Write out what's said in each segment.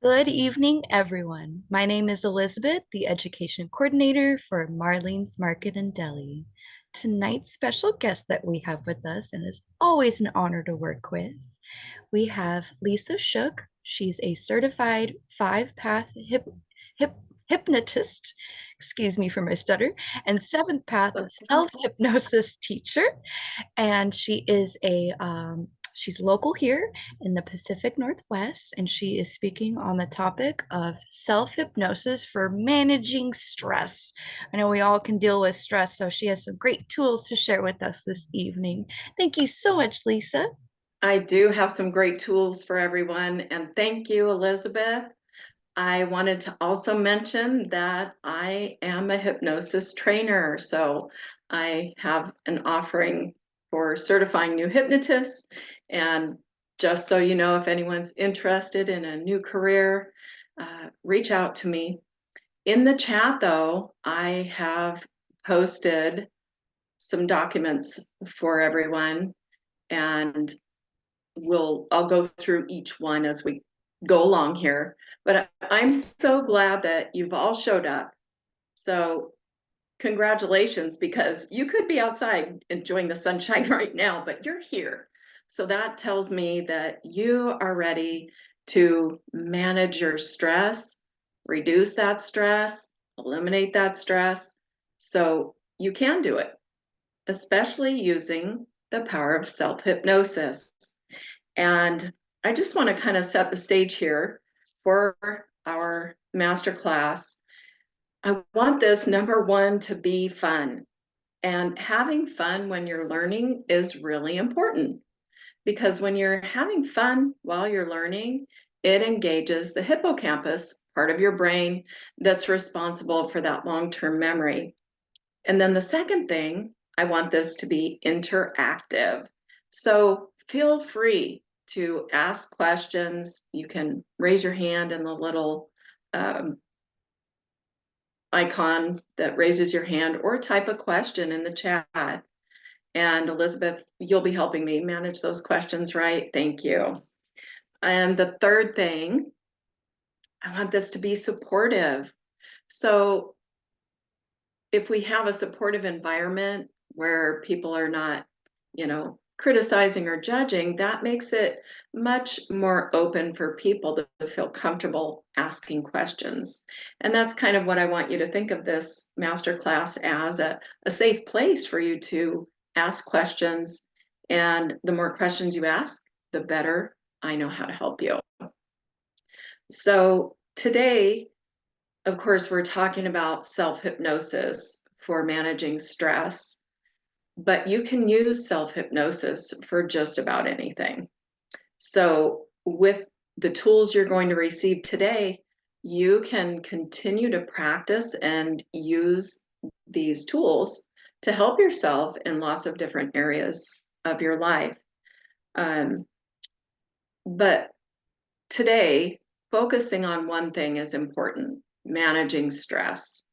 Good evening, everyone. My name is Elizabeth, the Education Coordinator for Marlene's Market and Deli. Tonight's special guest that we have with us, and is always an honor to work with, we have Lisa Shook. She's a certified five-path hip, hypnotist, excuse me for my stutter, and seventh path self-hypnosis teacher. And she's local here in the Pacific Northwest, and she is speaking on the topic of self-hypnosis for managing stress. I know we all can deal with stress, so she has some great tools to share with us this evening. Thank you so much, Lisa. I do have some great tools for everyone, and thank you, Elizabeth. I wanted to also mention that I am a hypnosis trainer, so I have an offering for certifying new hypnotists. And just so you know, if anyone's interested in a new career, reach out to me. In the chat, though, I have posted some documents for everyone, and I'll go through each one as we go along here. But I'm so glad that you've all showed up. So congratulations, because you could be outside enjoying the sunshine right now, but you're here. So that tells me that you are ready to manage your stress, reduce that stress, eliminate that stress. So you can do it, especially using the power of self-hypnosis. And I just want to kind of set the stage here for our masterclass. I want this, number one, to be fun. And having fun when you're learning is really important, because when you're having fun while you're learning, it engages the hippocampus, part of your brain that's responsible for that long-term memory. And then the second thing, I want this to be interactive. So feel free to ask questions. You can raise your hand in the little icon that raises your hand, or type a question in the chat. And Elizabeth, you'll be helping me manage those questions, right? Thank you. And the third thing, I want this to be supportive. So if we have a supportive environment where people are not, criticizing or judging, that makes it much more open for people to feel comfortable asking questions. And that's kind of what I want you to think of this masterclass as, a safe place for you to ask questions. And the more questions you ask, the better I know how to help you. So today, of course, we're talking about self-hypnosis for managing stress, but you can use self-hypnosis for just about anything. So with the tools you're going to receive today, you can continue to practice and use these tools to help yourself in lots of different areas of your life. But today, focusing on one thing is important: managing stress.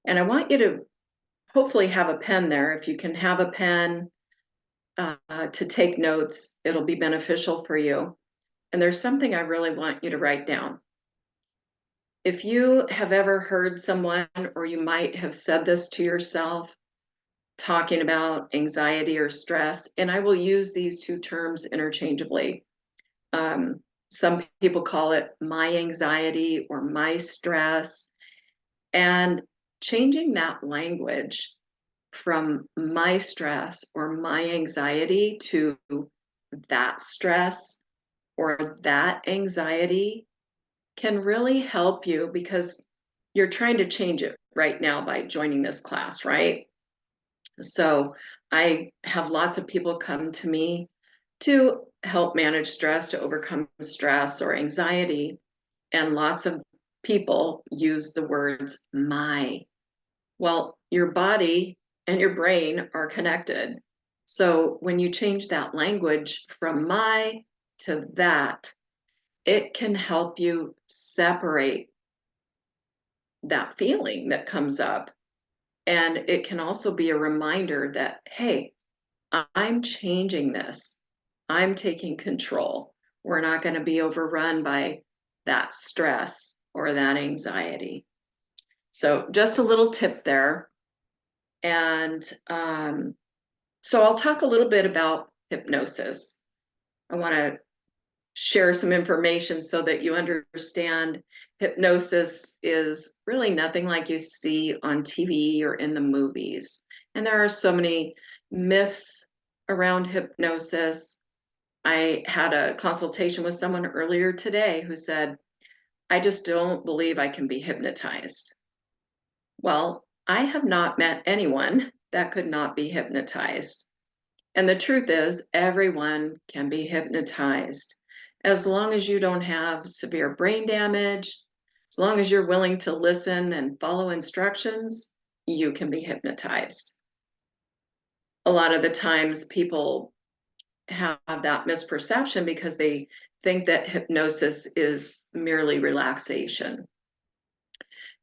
And I want you to hopefully have a pen there. If you can have a pen to take notes, it'll be beneficial for you. And there's something I really want you to write down. If you have ever heard someone, or you might have said this to yourself, talking about anxiety or stress, and I will use these two terms interchangeably. Some people call it my anxiety or my stress. And changing that language from my stress or my anxiety to that stress or that anxiety can really help you, because you're trying to change it right now by joining this class, right? So I have lots of people come to me to help manage stress, to overcome stress or anxiety. And lots of people use the words my. Well, your body and your brain are connected. So when you change that language from my to that, it can help you separate that feeling that comes up. And it can also be a reminder that, hey, I'm changing this. I'm taking control. We're not going to be overrun by that stress or that anxiety. So just a little tip there. And so I'll talk a little bit about hypnosis. I want to share some information so that you understand hypnosis is really nothing like you see on TV or in the movies. And there are so many myths around hypnosis. I had a consultation with someone earlier today who said, I just don't believe I can be hypnotized. Well, I have not met anyone that could not be hypnotized. And the truth is, everyone can be hypnotized. As long as you don't have severe brain damage, as long as you're willing to listen and follow instructions, you can be hypnotized. A lot of the times people have that misperception because they think that hypnosis is merely relaxation.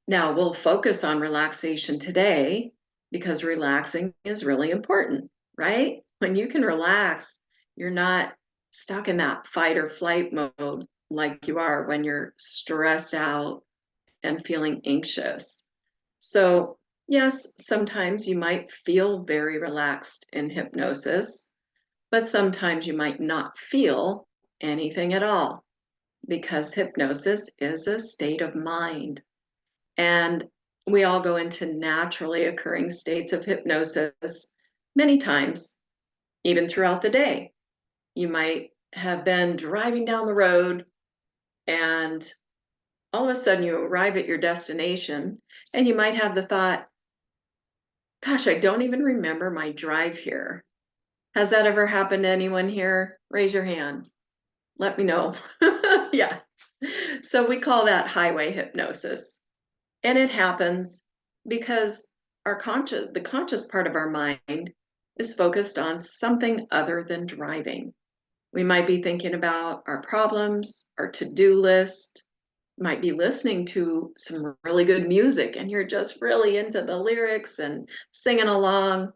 Now, we'll focus on relaxation today because relaxing is really important, right? When you can relax, you're not stuck in that fight or flight mode like you are when you're stressed out and feeling anxious. So, yes, sometimes you might feel very relaxed in hypnosis, but sometimes you might not feel anything at all because hypnosis is a state of mind. And we all go into naturally occurring states of hypnosis many times, even throughout the day. You might have been driving down the road and all of a sudden you arrive at your destination and you might have the thought, gosh, I don't even remember my drive here. Has that ever happened to anyone here? Raise your hand. Let me know. Yeah. So we call that highway hypnosis. And it happens because the conscious part of our mind is focused on something other than driving. We might be thinking about our problems, our to-do list, might be listening to some really good music and you're just really into the lyrics and singing along.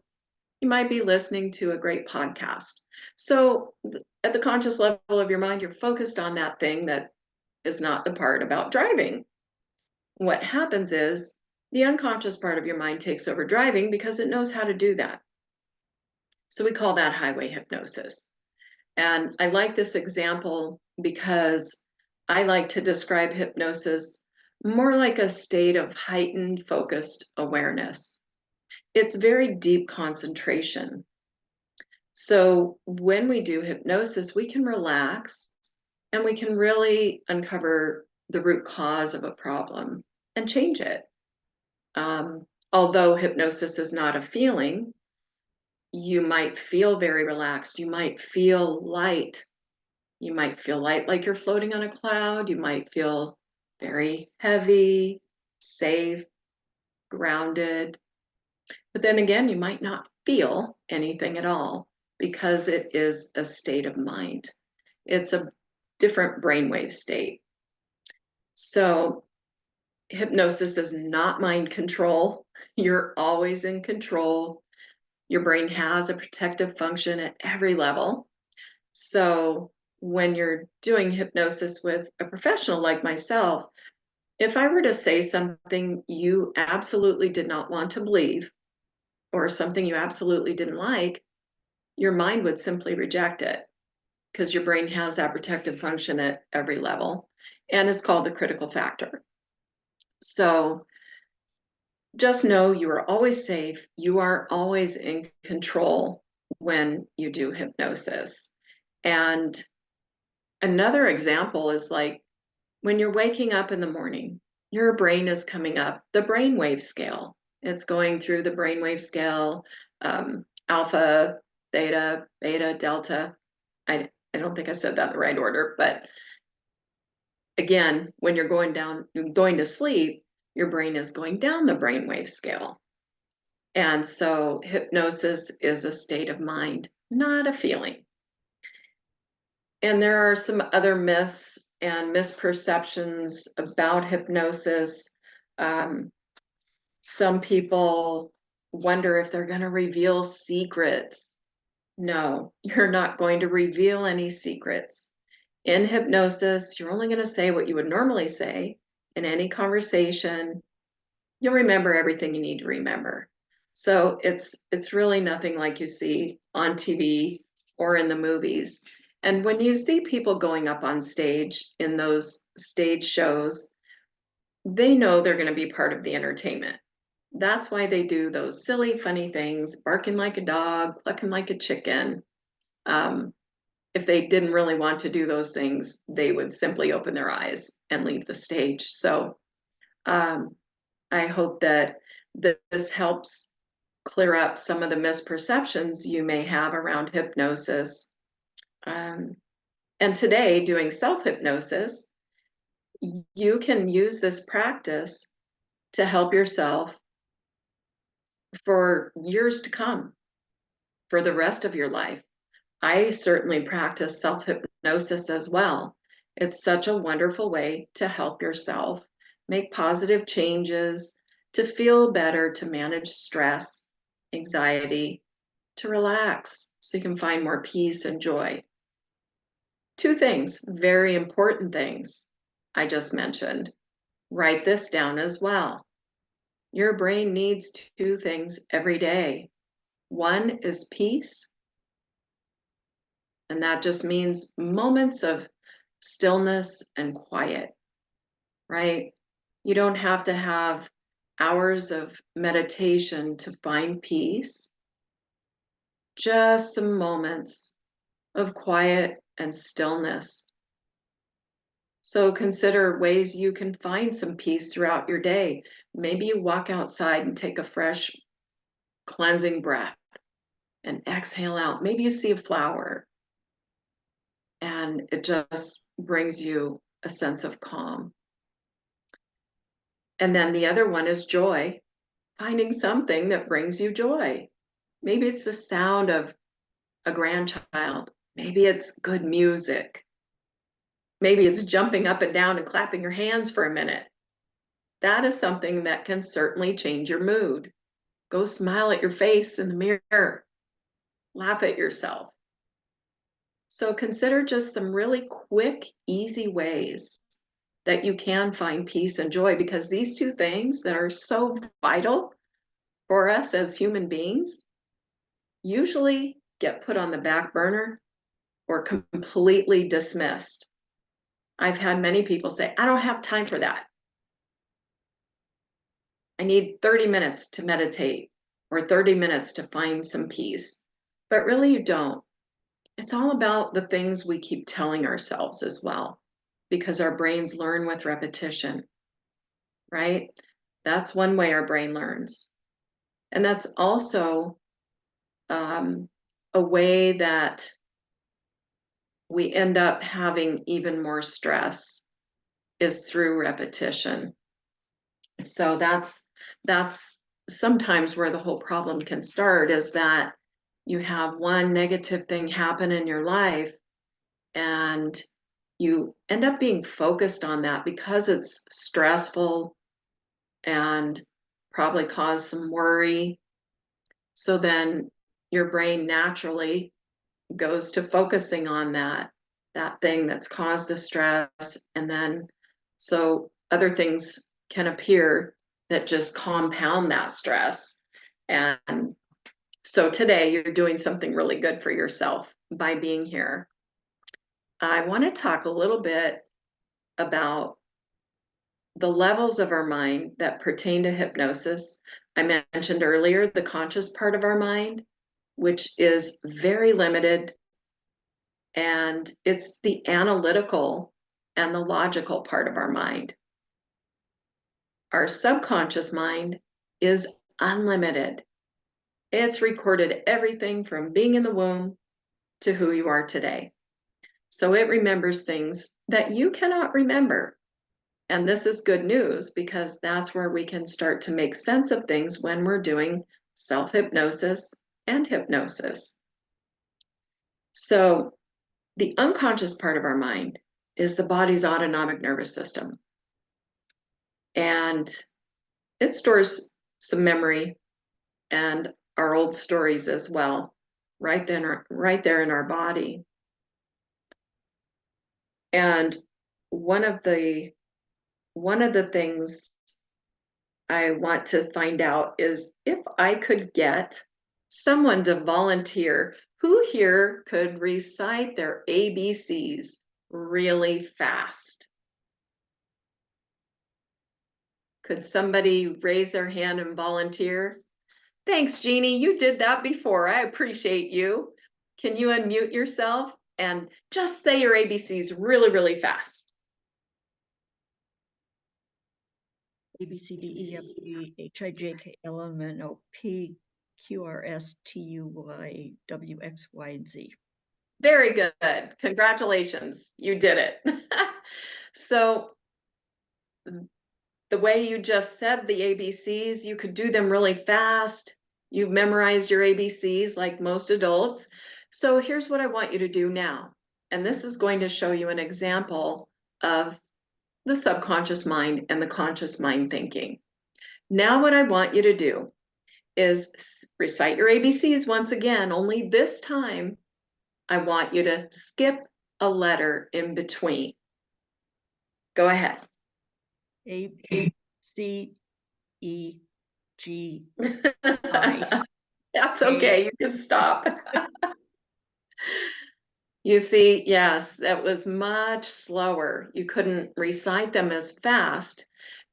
You might be listening to a great podcast. So at the conscious level of your mind, you're focused on that thing that is not the part about driving. What happens is the unconscious part of your mind takes over driving because it knows how to do that. So we call that highway hypnosis. And I like this example because I like to describe hypnosis more like a state of heightened focused awareness. It's very deep concentration. So when we do hypnosis, we can relax and we can really uncover the root cause of a problem and change it. Although hypnosis is not a feeling, you might feel very relaxed. You might feel light. You might feel light like you're floating on a cloud. You might feel very heavy, safe, grounded. But then again, you might not feel anything at all because it is a state of mind. It's a different brainwave state. So hypnosis is not mind control. You're always in control. Your brain has a protective function at every level. So when you're doing hypnosis with a professional like myself, if I were to say something you absolutely did not want to believe or something you absolutely didn't like, your mind would simply reject it because your brain has that protective function at every level and it's called the critical factor. So just know you are always safe. You are always in control when you do hypnosis. And another example is like when you're waking up in the morning, your brain is coming up the brainwave scale. It's going through the brainwave scale, alpha, theta, beta, delta. I don't think I said that in the right order, but again, when you're going to sleep, your brain is going down the brainwave scale. And so hypnosis is a state of mind, not a feeling. And there are some other myths and misperceptions about hypnosis. Um, some people wonder if they're going to reveal secrets. No, you're not going to reveal any secrets. In hypnosis, you're only going to say what you would normally say in any conversation. You'll remember everything you need to remember. So it's really nothing like you see on TV or in the movies. And when you see people going up on stage in those stage shows, they know they're going to be part of the entertainment. That's why they do those silly, funny things, barking like a dog, clucking like a chicken. Um, if they didn't really want to do those things, they would simply open their eyes and leave the stage. So um, I hope that this helps clear up some of the misperceptions you may have around hypnosis. Um, and today, doing self-hypnosis, you can use this practice to help yourself for years to come, for the rest of your life. I certainly practice self-hypnosis as well. It's such a wonderful way to help yourself make positive changes, to feel better, to manage stress, anxiety, to relax so you can find more peace and joy. Two things, very important things I just mentioned. Write this down as well. Your brain needs two things every day. One is peace, and that just means moments of stillness and quiet, right? You don't have to have hours of meditation to find peace, just some moments of quiet and stillness. So consider ways you can find some peace throughout your day. Maybe you walk outside and take a fresh, cleansing breath and exhale out. Maybe you see a flower and it just brings you a sense of calm. And then the other one is joy, finding something that brings you joy. Maybe it's the sound of a grandchild. Maybe it's good music. Maybe it's jumping up and down and clapping your hands for a minute. That is something that can certainly change your mood. Go smile at your face in the mirror. Laugh at yourself. So consider just some really quick, easy ways that you can find peace and joy, because these two things that are so vital for us as human beings usually get put on the back burner or completely dismissed. I've had many people say, I don't have time for that. I need 30 minutes to meditate or 30 minutes to find some peace. But really, you don't. It's all about the things we keep telling ourselves as well, because our brains learn with repetition, right? That's one way our brain learns. And that's also um, a way that we end up having even more stress is through repetition. So that's sometimes where the whole problem can start, is that you have one negative thing happen in your life and you end up being focused on that because it's stressful and probably cause some worry. So then your brain naturally goes to focusing on that thing that's caused the stress, and then so other things can appear that just compound that stress. And so today you're doing something really good for yourself by being here. I want to talk a little bit about the levels of our mind that pertain to hypnosis. I mentioned earlier the conscious part of our mind, which is very limited, and it's the analytical and the logical part of our mind. Our subconscious mind is unlimited. It's recorded everything from being in the womb to who you are today. So it remembers things that you cannot remember. And this is good news, because that's where we can start to make sense of things when we're doing self-hypnosis and hypnosis. So the unconscious part of our mind is the body's autonomic nervous system. And it stores some memory and our old stories as well, right there in our body. And one of the things I want to find out is if I could get someone to volunteer, who here could recite their ABCs really fast? Could somebody raise their hand and volunteer? Thanks, Jeannie. You did that before. I appreciate you. Can you unmute yourself and just say your ABCs really, really fast? A, B, C, D, E, F, G, H, I, J, K, L, M, N, O, P, Q, R, S, T, U, Y, W, X, Y, and Z. Very good. Congratulations. You did it. So the way you just said the ABCs, you could do them really fast. You've memorized your ABCs like most adults. So here's what I want you to do now. And this is going to show you an example of the subconscious mind and the conscious mind thinking. Now what I want you to do is recite your ABCs once again, only this time I want you to skip a letter in between. Go ahead. A, C, E, G, I. That's okay, you can stop. You see, yes, that was much slower. You couldn't recite them as fast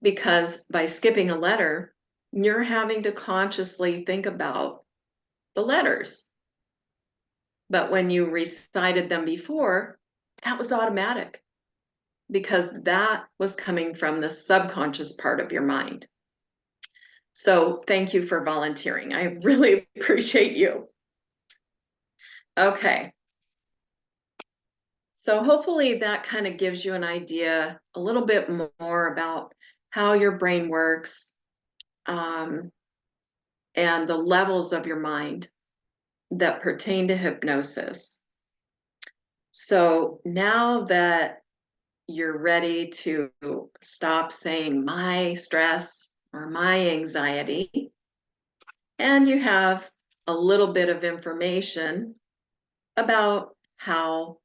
because by skipping a letter, you're having to consciously think about the letters. But when you recited them before, that was automatic because that was coming from the subconscious part of your mind. So thank you for volunteering. I really appreciate you. Okay. So hopefully that kind of gives you an idea a little bit more about how your brain works, and the levels of your mind that pertain to hypnosis. So now that you're ready to stop saying my stress or my anxiety, and you have a little bit of information about how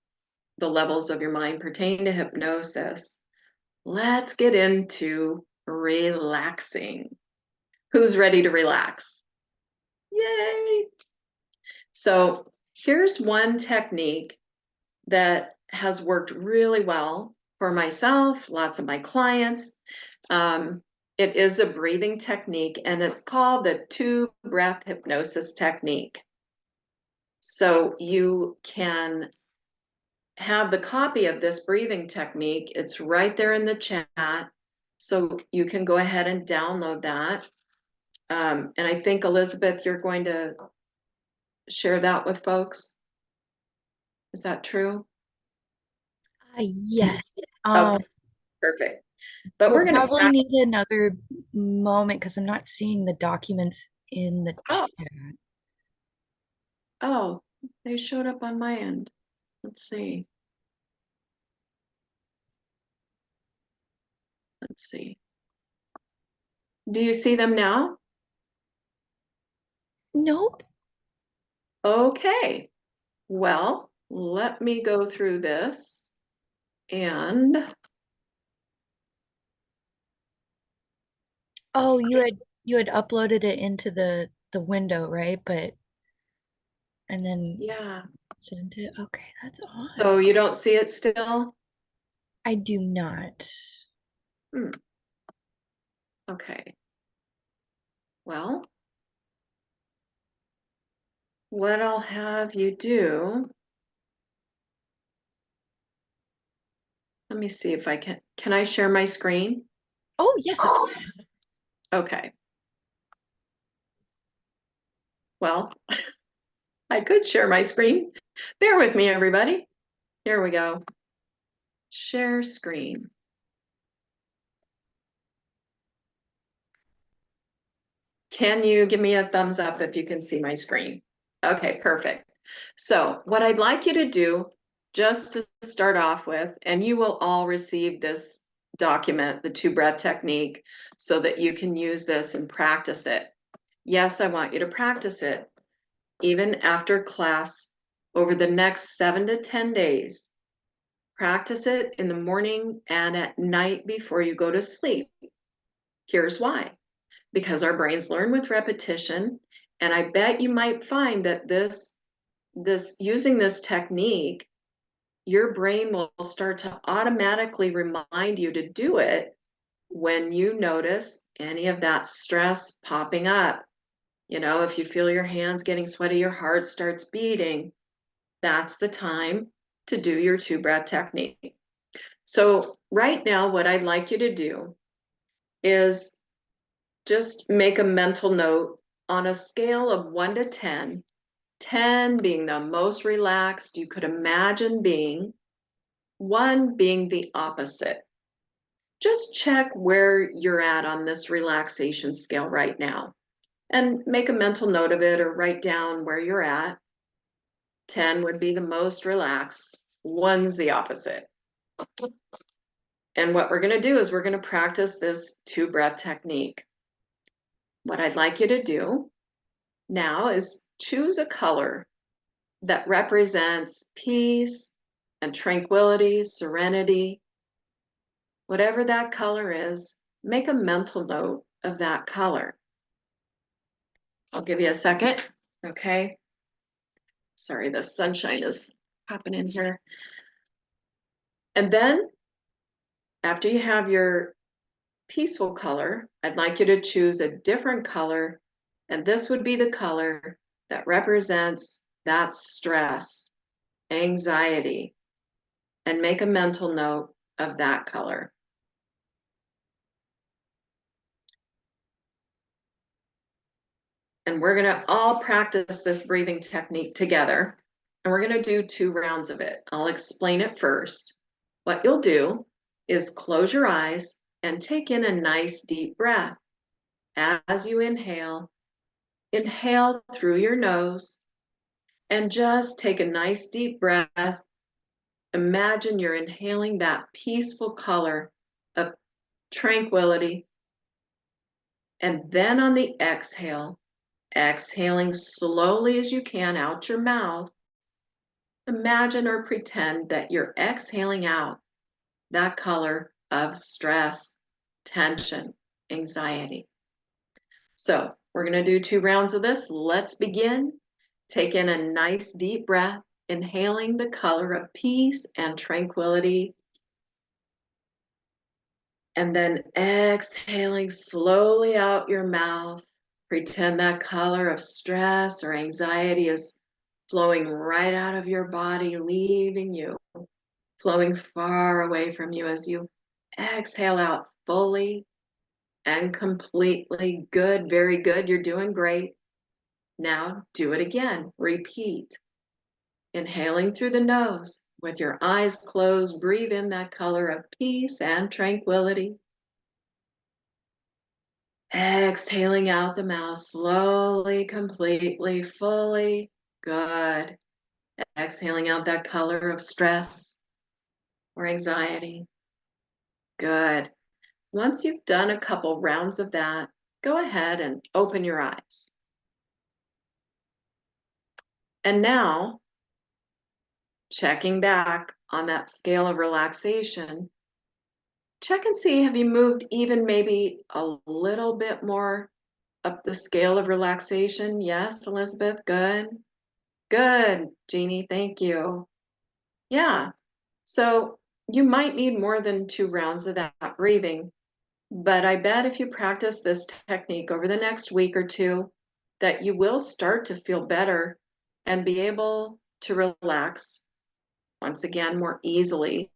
the levels of your mind pertain to hypnosis, let's get into relaxing. Who's ready to relax? Yay! So here's one technique that has worked really well for myself, lots of my clients. It is a breathing technique and it's called the 2-breath hypnosis technique. So you can have the copy of this breathing technique. It's right there in the chat. So you can go ahead and download that. And I think, Elizabeth, you're going to share that with folks. Is that true? Yes. Okay, perfect. But We'll we're going to probably need another moment because I'm not seeing the documents in the oh, chat. oh, they showed up on my end. Let's see. Let's see. Do you see them now? Nope. Okay. Well, let me go through this and Oh, you had uploaded it into the window, right? But and then yeah. sent it. Okay, that's odd. So you don't see it still? I do not. Hmm. Okay. Well, what I'll have you do, let me see if I can I share my screen? Oh, yes, of Okay. Well, I could share my screen. Bear with me, everybody. Here we go. Share screen. Can you give me a thumbs up if you can see my screen? Okay, perfect. So what I'd like you to do, just to start off with, and you will all receive this document, the 2-breath technique, so that you can use this and practice it. Yes, I want you to practice it, even after class over the next 7 to 10 days. Practice it in the morning and at night before you go to sleep. Here's why. Because our brains learn with repetition, and I bet you might find that using this technique, your brain will start to automatically remind you to do it when you notice any of that stress popping up. You know, if you feel your hands getting sweaty, your heart starts beating, that's the time to do your 2-breath technique. So right now, what I'd like you to do is just make a mental note on a scale of 1 to 10, 10 being the most relaxed you could imagine being, 1 being the opposite. Just check where you're at on this relaxation scale right now and make a mental note of it or write down where you're at. 10 would be the most relaxed, 1's the opposite. And what we're going to do is we're going to practice this 2-breath technique. What I'd like you to do now is choose a color that represents peace and tranquility, serenity. Whatever that color is, make a mental note of that color. I'll give you a second, okay? Sorry, the sunshine is popping in here. And then, after you have your peaceful color, I'd like you to choose a different color, and this would be the color that represents that stress, anxiety, and make a mental note of that color. And we're going to all practice this breathing technique together. And we're going to do 2 rounds of it. I'll explain it first. What you'll do is close your eyes and take in a nice deep breath. As you inhale, inhale through your nose and just take a nice deep breath. Imagine you're inhaling that peaceful color of tranquility. And then on the exhale, exhaling slowly as you can out your mouth, imagine or pretend that you're exhaling out that color of stress, tension, anxiety. So we're going to do 2 rounds of this. Let's begin. Take in a nice deep breath, inhaling the color of peace and tranquility. And then exhaling slowly out your mouth. Pretend that color of stress or anxiety is flowing right out of your body, leaving you, flowing far away from you as you exhale out fully and completely. Good, very good. You're doing great. Now do it again. Repeat. Inhaling through the nose with your eyes closed, breathe in that color of peace and tranquility. Exhaling out the mouth slowly, completely, fully. Good. Exhaling out that color of stress or anxiety. Good. Once you've done a couple rounds of that, go ahead and open your eyes. And now, checking back on that scale of relaxation, check and see, have you moved even maybe a little bit more up the scale of relaxation? Yes, Elizabeth, good. Good, Jeannie, thank you. Yeah, so you might need more than 2 rounds of that breathing, but I bet if you practice this technique over the next week or 2, that you will start to feel better and be able to relax once again more easily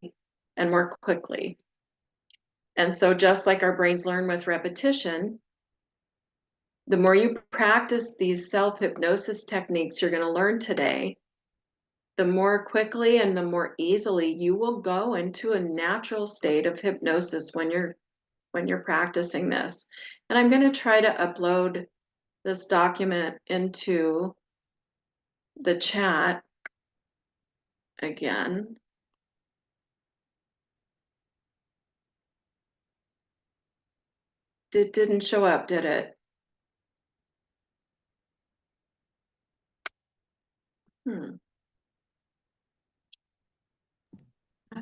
and more quickly. And so just like our brains learn with repetition, the more you practice these self-hypnosis techniques you're going to learn today, the more quickly and the more easily you will go into a natural state of hypnosis when you're practicing this. And I'm going to try to upload this document into the chat again. It didn't show up, did it?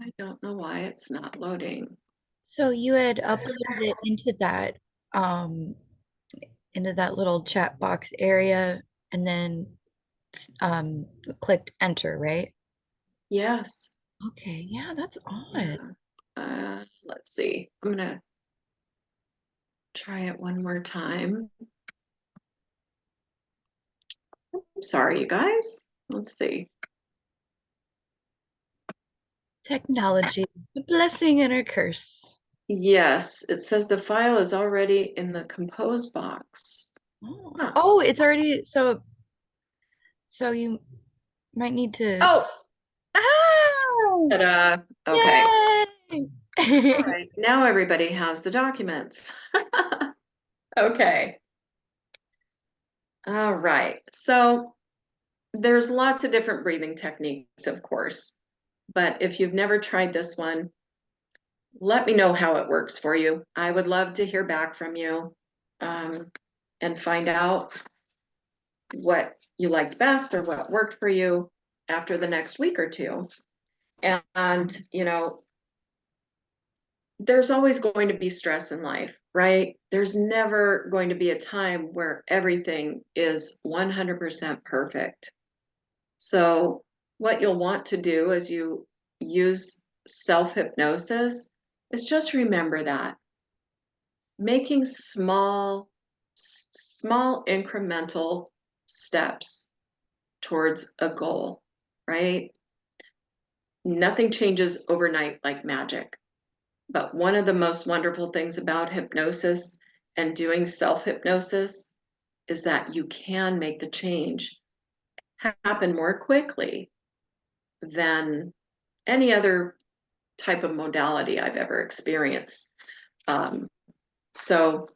I don't know why it's not loading. So you had uploaded it um into that little chat box area and then um clicked enter, right? Yes. Okay, yeah, that's odd. Yeah. Let's see. I'm gonna try it one more time. I'm sorry, you guys. Let's see. Technology, a blessing and a curse. Yes, it says the file is already in the compose box. Oh, Huh. oh, it's already so you might need to. Oh, Oh, ta-da. Okay. yay! All right. Now everybody has the documents. Okay. All right. So there's lots of different breathing techniques, of course, but if you've never tried this one, let me know how it works for you. I would love to hear back from you, and find out what you liked best or what worked for you after the next week or two. And, there's always going to be stress in life, right? There's never going to be a time where everything is 100% perfect. So, what you'll want to do as you use self hypnosis is just remember that making small incremental steps towards a goal, right? Nothing changes overnight like magic. But one of the most wonderful things about hypnosis and doing self hypnosis is that you can make the change happen more quickly than any other type of modality I've ever experienced. Um, so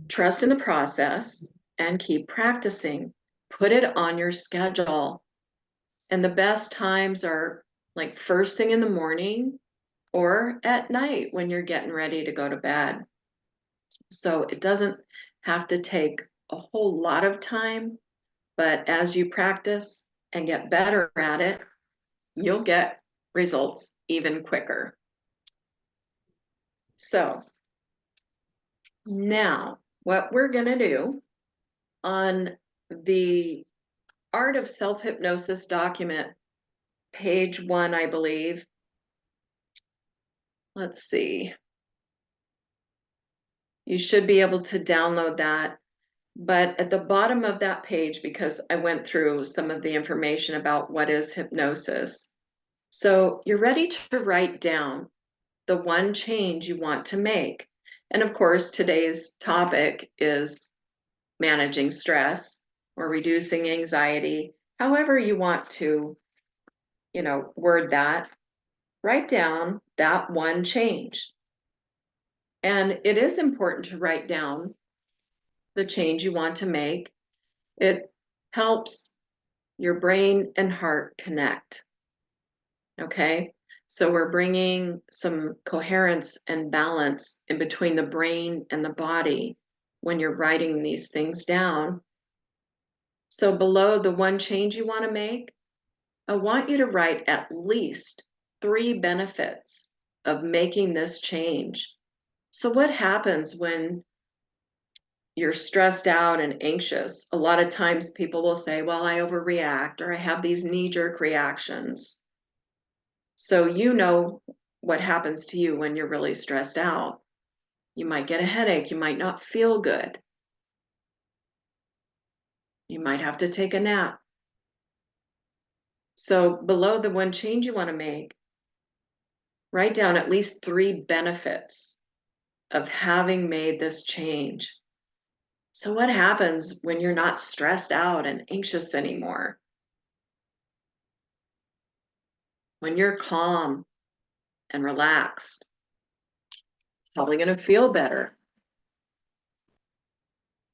trust in the process and keep practicing. Put it on your schedule. And the best times are like first thing in the morning or at night when you're getting ready to go to bed. So it doesn't have to take a whole lot of time, but as you practice and get better at it, you'll get results even quicker. So now what we're going to do on the Art of Self-Hypnosis document, page 1, I believe. Let's see. You should be able to download that. But at the bottom of that page, because I went through some of the information about what is hypnosis. So you're ready to write down the one change you want to make. And of course, today's topic is managing stress or reducing anxiety. However you want to, word that, write down that one change. And it is important to write down the change you want to make. It helps your brain and heart connect. Okay. So we're bringing some coherence and balance in between the brain and the body when you're writing these things down. So below the one change you want to make, I want you to write at least 3 benefits of making this change. So what happens when you're stressed out and anxious? A lot of times people will say, well, I overreact or I have these knee-jerk reactions. So you know what happens to you when you're really stressed out. You might get a headache, you might not feel good. You might have to take a nap. So below the one change you want to make, write down at least 3 benefits of having made this change. So what happens when you're not stressed out and anxious anymore? When you're calm and relaxed, probably going to feel better.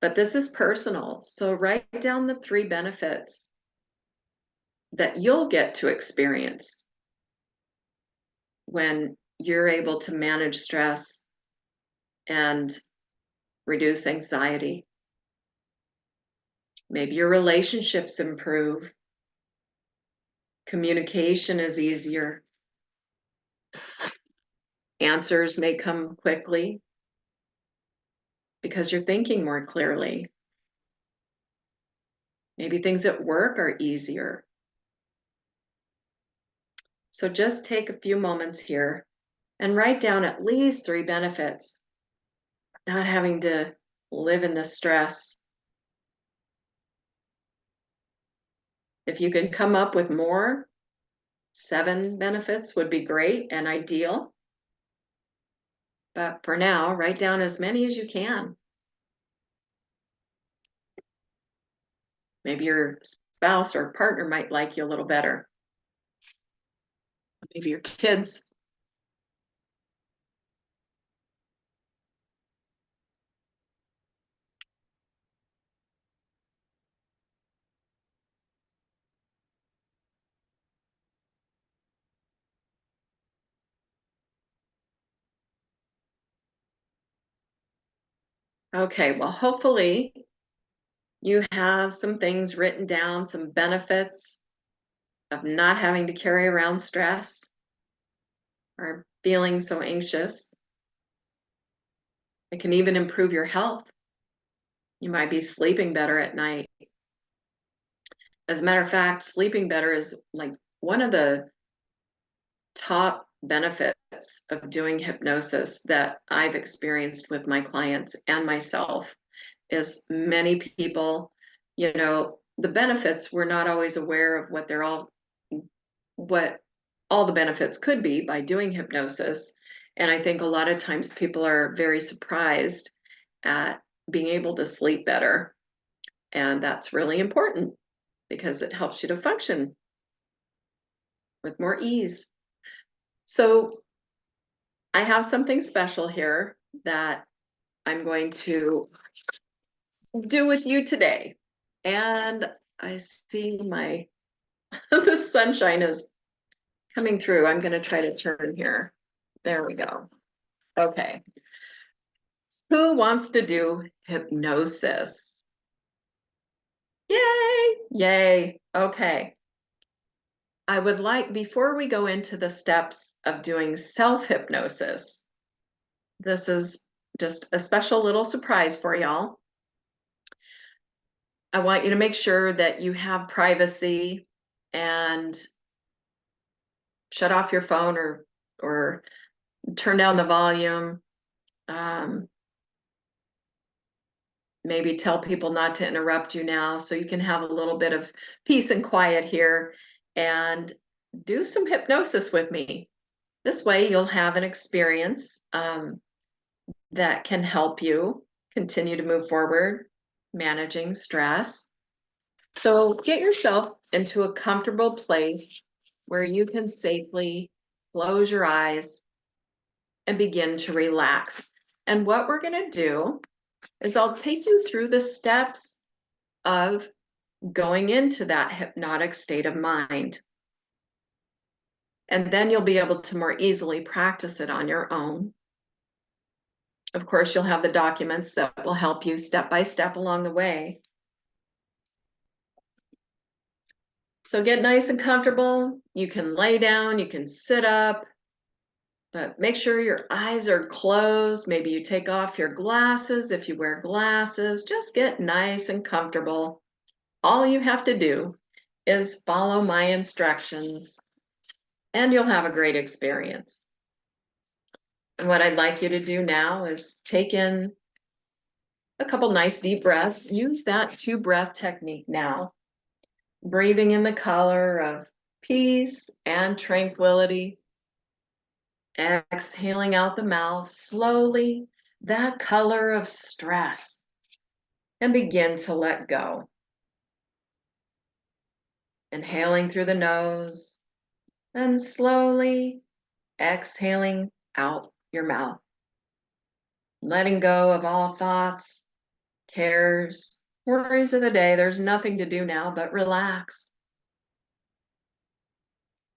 But this is personal. So write down the 3 benefits that you'll get to experience when you're able to manage stress and reduce anxiety. Maybe your relationships improve, communication is easier, Answers may come quickly because you're thinking more clearly. Maybe things at work are easier. So just take a few moments here and write down at least 3 benefits of not having to live in the stress. If you can come up with more, 7 benefits would be great and ideal. But for now, write down as many as you can. Maybe your spouse or partner might like you a little better. Maybe your kids. Okay, well, hopefully you have some things written down, some benefits of not having to carry around stress or feeling so anxious. It can even improve your health. You might be sleeping better at night. As a matter of fact, sleeping better is like one of the top benefits of doing hypnosis that I've experienced with my clients and myself is many people, the benefits, we're not always aware of what all the benefits could be by doing hypnosis. And I think a lot of times people are very surprised at being able to sleep better. And that's really important because it helps you to function with more ease. So I have something special here that I'm going to do with you today. And I see the sunshine is coming through. I'm going to try to turn here. There we go. Okay. Who wants to do hypnosis? Yay! Yay. Okay. I would like, before we go into the steps of doing self-hypnosis, this is just a special little surprise for y'all. I want you to make sure that you have privacy and shut off your phone or turn down the volume. Maybe tell people not to interrupt you now so you can have a little bit of peace and quiet here and do some hypnosis with me. This way you'll have an experience that can help you continue to move forward, managing stress. So get yourself into a comfortable place where you can safely close your eyes and begin to relax. And what we're going to do is I'll take you through the steps of going into that hypnotic state of mind. And then you'll be able to more easily practice it on your own. Of course, you'll have the documents that will help you step by step along the way. So get nice and comfortable. You can lay down, you can sit up, but make sure your eyes are closed. Maybe you take off your glasses if you wear glasses. Just get nice and comfortable. All you have to do is follow my instructions and you'll have a great experience. And what I'd like you to do now is take in a couple nice deep breaths. Use that 2-breath technique now. Breathing in the color of peace and tranquility. Exhaling out the mouth slowly, that color of stress. And begin to let go. Inhaling through the nose, and slowly exhaling out your mouth. Letting go of all thoughts, cares, worries of the day. There's nothing to do now but relax.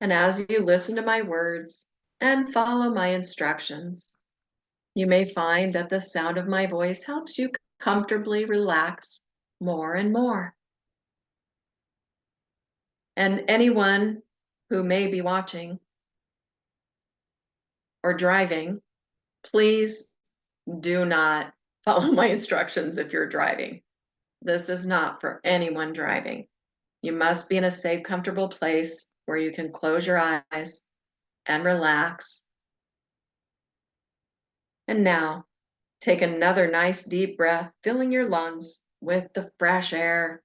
And as you listen to my words and follow my instructions, you may find that the sound of my voice helps you comfortably relax more and more. And anyone who may be watching, or driving, please do not follow my instructions if you're driving. This is not for anyone driving. You must be in a safe, comfortable place where you can close your eyes and relax. And now, take another nice deep breath, filling your lungs with the fresh air.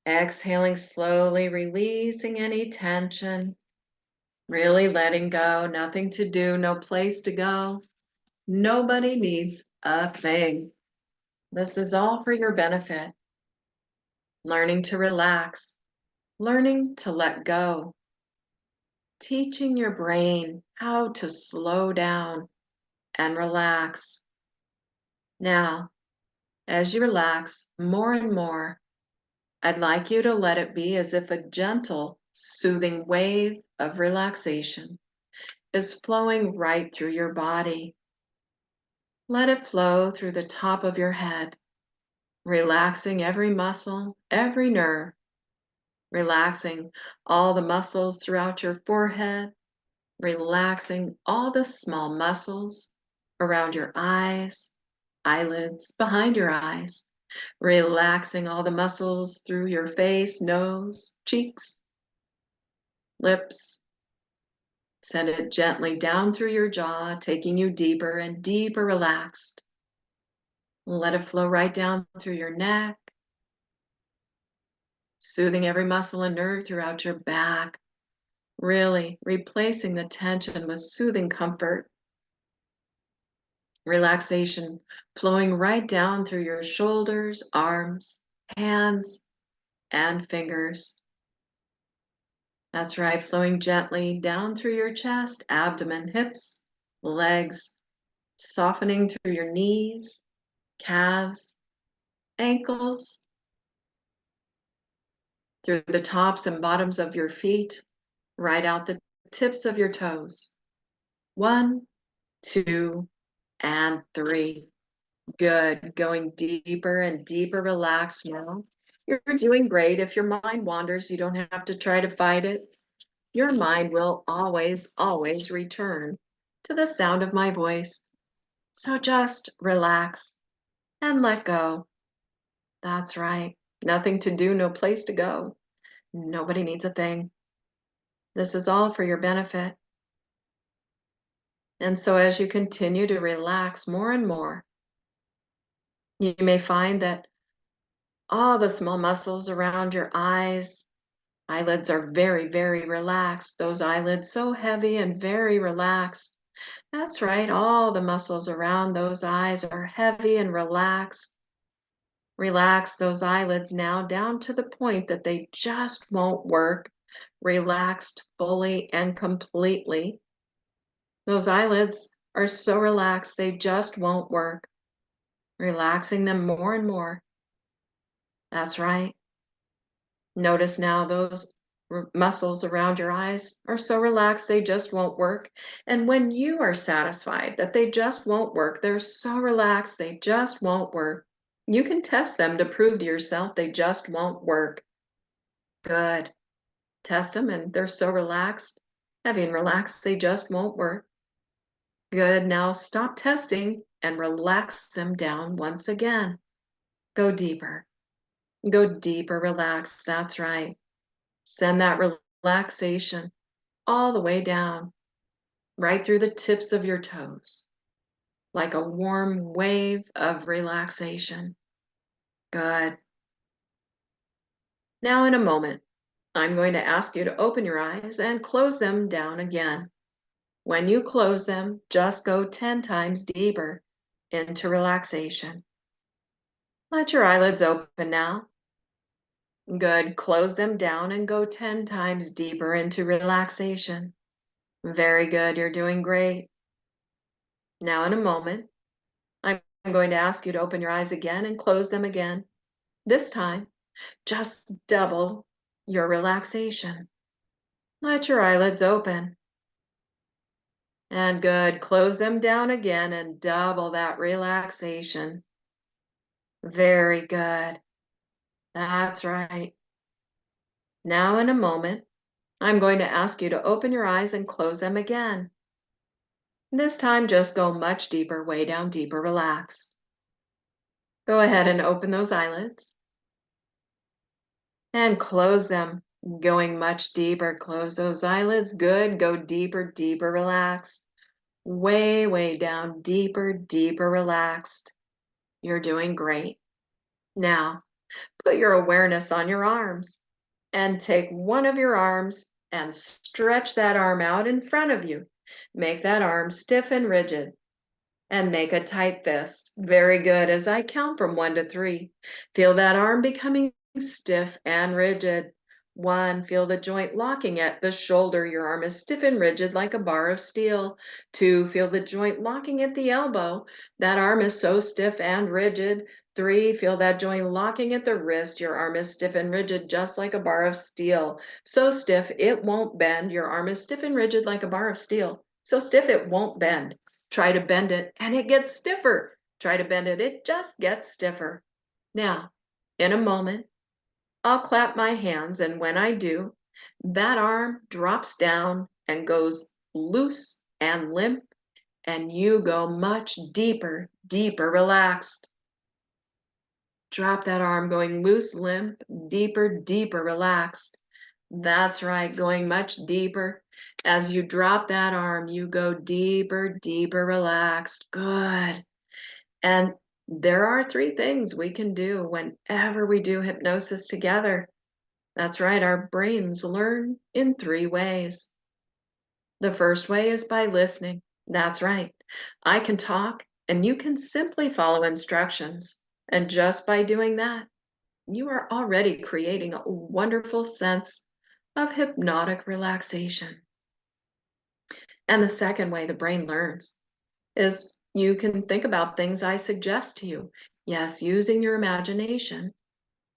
Exhaling slowly, releasing any tension, really letting go, nothing to do, no place to go. Nobody needs a thing. This is all for your benefit. Learning to relax, learning to let go, teaching your brain how to slow down and relax. Now, as you relax more and more, I'd like you to let it be as if a gentle, soothing wave of relaxation is flowing right through your body. Let it flow through the top of your head, relaxing every muscle, every nerve, relaxing all the muscles throughout your forehead, relaxing all the small muscles around your eyes, eyelids, behind your eyes, relaxing all the muscles through your face, nose, cheeks, lips. Send it gently down through your jaw, taking you deeper and deeper relaxed. Let it flow right down through your neck, soothing every muscle and nerve throughout your back, really replacing the tension with soothing comfort. Relaxation flowing right down through your shoulders, arms, hands, and fingers. That's right, flowing gently down through your chest, abdomen, hips, legs, softening through your knees, calves, ankles, through the tops and bottoms of your feet, right out the tips of your toes. 1, 2, and 3. Good. Going deeper and deeper. Relax now. You're doing great. If your mind wanders, you don't have to try to fight it. Your mind will always, always return to the sound of my voice. So just relax and let go. That's right. Nothing to do, no place to go. Nobody needs a thing. This is all for your benefit. And so as you continue to relax more and more, you may find that all the small muscles around your eyes, eyelids are very, very relaxed. Those eyelids so heavy and very relaxed. That's right. All the muscles around those eyes are heavy and relaxed. Relax those eyelids now down to the point that they just won't work. Relaxed fully and completely. Those eyelids are so relaxed they just won't work. Relaxing them more and more. That's right. Notice now those muscles around your eyes are so relaxed they just won't work. And when you are satisfied that they just won't work, they're so relaxed they just won't work. You can test them to prove to yourself they just won't work. Good. Test them and they're so relaxed, heavy and relaxed, they just won't work. Good. Now stop testing and relax them down once again. Go deeper. Go deeper, relax. That's right. Send that relaxation all the way down, right through the tips of your toes, like a warm wave of relaxation. Good. Now, in a moment, I'm going to ask you to open your eyes and close them down again. When you close them, just go 10 times deeper into relaxation. Let your eyelids open now. Good. Close them down and go 10 times deeper into relaxation. Very good. You're doing great. Now, in a moment, I'm going to ask you to open your eyes again and close them again. This time, just double your relaxation. Let your eyelids open. And good. Close them down again and double that relaxation. Very good. That's right. Now, in a moment, I'm going to ask you to open your eyes and close them again. This time, just go much deeper, way down deeper, relax. Go ahead and open those eyelids and close them, going much deeper. Close those eyelids. Good. Go deeper, deeper, relax. Way, way down, deeper, deeper, relaxed. You're doing great. Now, put your awareness on your arms and take one of your arms and stretch that arm out in front of you. Make that arm stiff and rigid and make a tight fist. Very good. As I count from 1 to 3, feel that arm becoming stiff and rigid. 1, feel the joint locking at the shoulder. Your arm is stiff and rigid like a bar of steel. 2, feel the joint locking at the elbow. That arm is so stiff and rigid. 3, feel that joint locking at the wrist. Your arm is stiff and rigid just like a bar of steel. So stiff it won't bend. Your arm is stiff and rigid like a bar of steel. So stiff it won't bend. Try to bend it and it gets stiffer. Try to bend it, it just gets stiffer. Now, in a moment, I'll clap my hands, and when I do, that arm drops down and goes loose and limp, and you go much deeper, deeper, relaxed. Drop that arm, going loose, limp, deeper, deeper, relaxed. That's right, going much deeper. As you drop that arm, you go deeper, deeper, relaxed. Good. And there are 3 things we can do whenever we do hypnosis together. That's right, our brains learn in 3 ways. The first way is by listening. That's right. I can talk and you can simply follow instructions. And just by doing that, you are already creating a wonderful sense of hypnotic relaxation. And the second way the brain learns is you can think about things I suggest to you. Yes, using your imagination.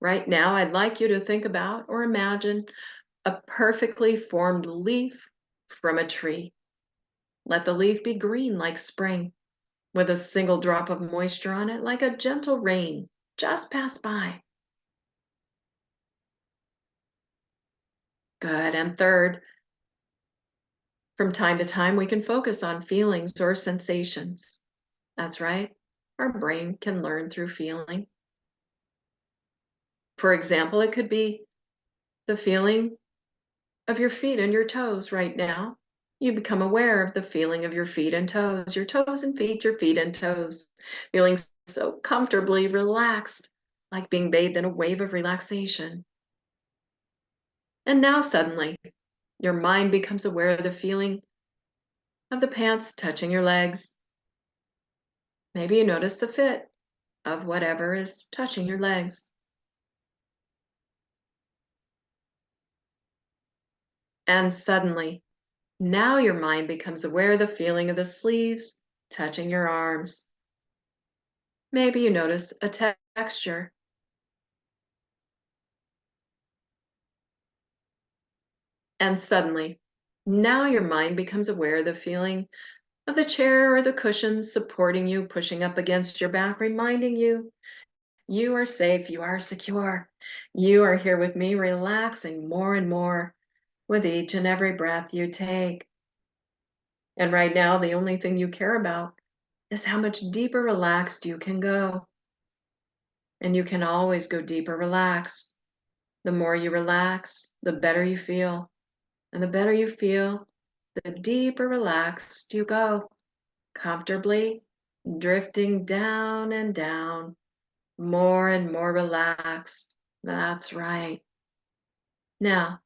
Right now, I'd like you to think about or imagine a perfectly formed leaf from a tree. Let the leaf be green like spring, with a single drop of moisture on it like a gentle rain just pass by. Good. And third, from time to time, we can focus on feelings or sensations. That's right. Our brain can learn through feeling. For example, it could be the feeling of your feet and your toes right now. You become aware of the feeling of your feet and toes, your toes and feet, your feet and toes, feeling so comfortably relaxed, like being bathed in a wave of relaxation. And now suddenly, your mind becomes aware of the feeling of the pants touching your legs. Maybe you notice the fit of whatever is touching your legs. And suddenly, now your mind becomes aware of the feeling of the sleeves touching your arms. Maybe you notice a texture. And suddenly, now your mind becomes aware of the feeling of the chair or the cushions supporting you, pushing up against your back, reminding you you are safe, you are secure. You are here with me, relaxing more and more with each and every breath you take. And right now, the only thing you care about is how much deeper relaxed you can go. And you can always go deeper relaxed. The more you relax, the better you feel. And the better you feel, the deeper relaxed you go, comfortably drifting down and down, more and more relaxed. That's right. Now,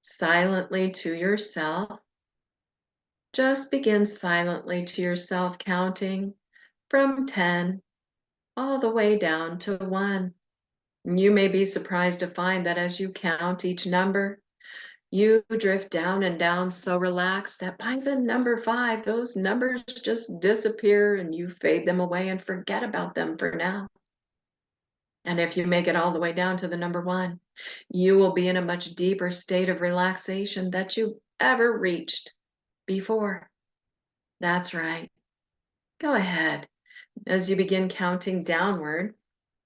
silently to yourself, just begin silently to yourself, counting from 10 all the way down to 1. You may be surprised to find that as you count each number, you drift down and down so relaxed that by the number 5, those numbers just disappear and you fade them away and forget about them for now. And if you make it all the way down to the number 1, you will be in a much deeper state of relaxation that you ever reached before. That's right. Go ahead. As you begin counting downward,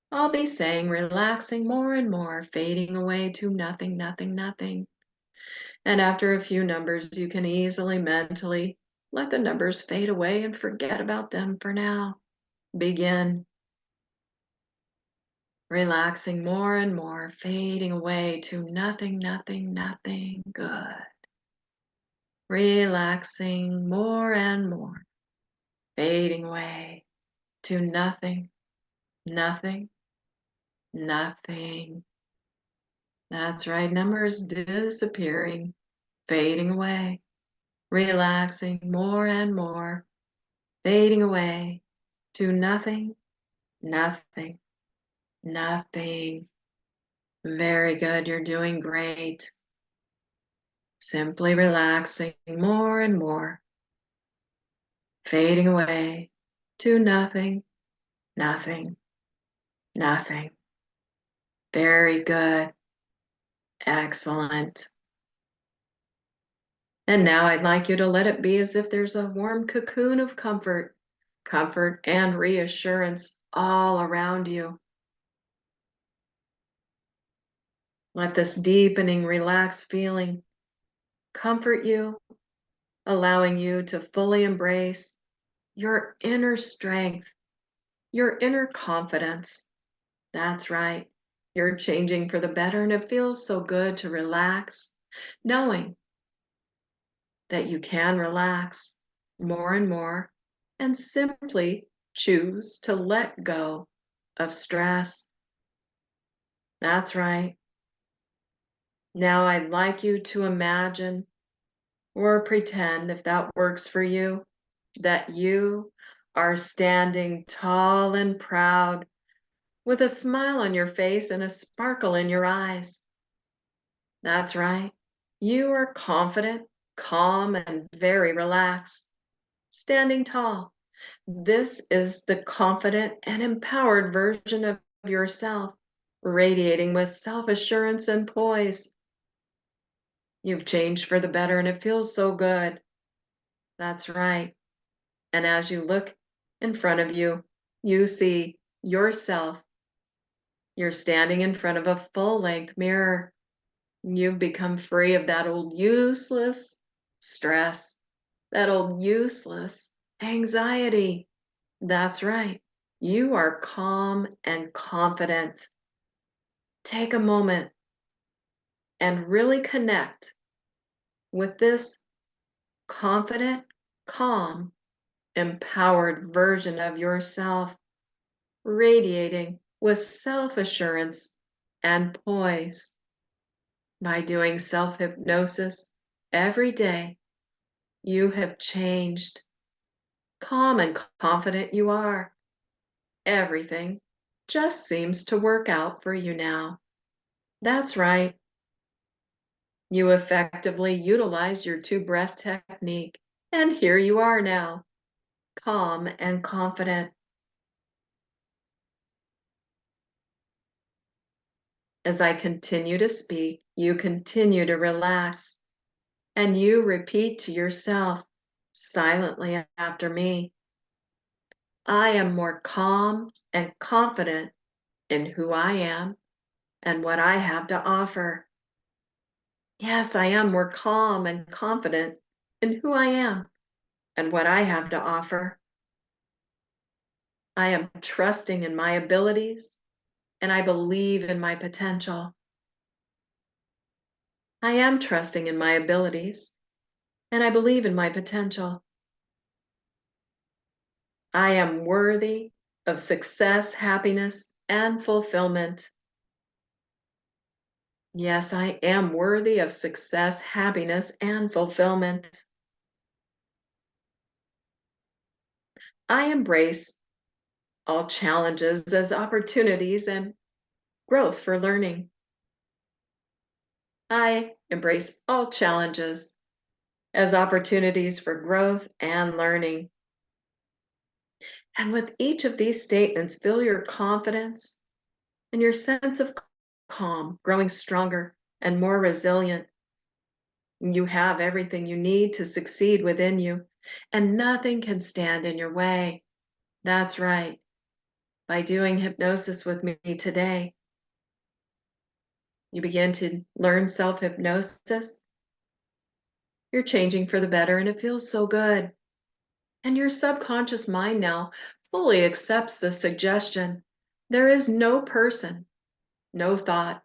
I'll be saying relaxing more and more, fading away to nothing, nothing, nothing. And after a few numbers, you can easily mentally let the numbers fade away and forget about them for now. Begin relaxing more and more, fading away to nothing, nothing, nothing. Good. Relaxing more and more, fading away to nothing, nothing, nothing. That's right, numbers disappearing, fading away, relaxing more and more, fading away to nothing, nothing, nothing. Very good, you're doing great. Simply relaxing more and more, fading away to nothing, nothing, nothing. Very good. Excellent. And now I'd like you to let it be as if there's a warm cocoon of comfort, comfort and reassurance all around you. Let this deepening, relaxed feeling comfort you, allowing you to fully embrace your inner strength, your inner confidence. That's right. You're changing for the better, and it feels so good to relax, knowing that you can relax more and more and simply choose to let go of stress. That's right. Now I'd like you to imagine or pretend, if that works for you, that you are standing tall and proud with a smile on your face and a sparkle in your eyes. That's right. You are confident, calm, and very relaxed, standing tall. This is the confident and empowered version of yourself, radiating with self-assurance and poise. You've changed for the better, and it feels so good. That's right. And as you look in front of you, you see yourself. You're standing in front of a full-length mirror. You've become free of that old useless stress, that old useless anxiety. That's right. You are calm and confident. Take a moment and really connect with this confident, calm, empowered version of yourself, radiating with self-assurance and poise. By doing self-hypnosis every day, you have changed. Calm and confident you are. Everything just seems to work out for you now. That's right. You effectively utilize your two-breath technique, and here you are now, calm and confident. As I continue to speak, you continue to relax, and you repeat to yourself silently after me, I am more calm and confident in who I am and what I have to offer. Yes, I am more calm and confident in who I am and what I have to offer. I am trusting in my abilities and I believe in my potential. I am trusting in my abilities and I believe in my potential. I am worthy of success, happiness, and fulfillment. Yes, I am worthy of success, happiness, and fulfillment. I embrace all challenges as opportunities and growth for learning. I embrace all challenges as opportunities for growth and learning. And with each of these statements, feel your confidence and your sense of calm growing stronger and more resilient. You have everything you need to succeed within you, and nothing can stand in your way. That's right. By doing hypnosis with me today, you begin to learn self-hypnosis You're changing for the better, and it feels so good. And your subconscious mind now fully accepts the suggestion. There is no person, no thought,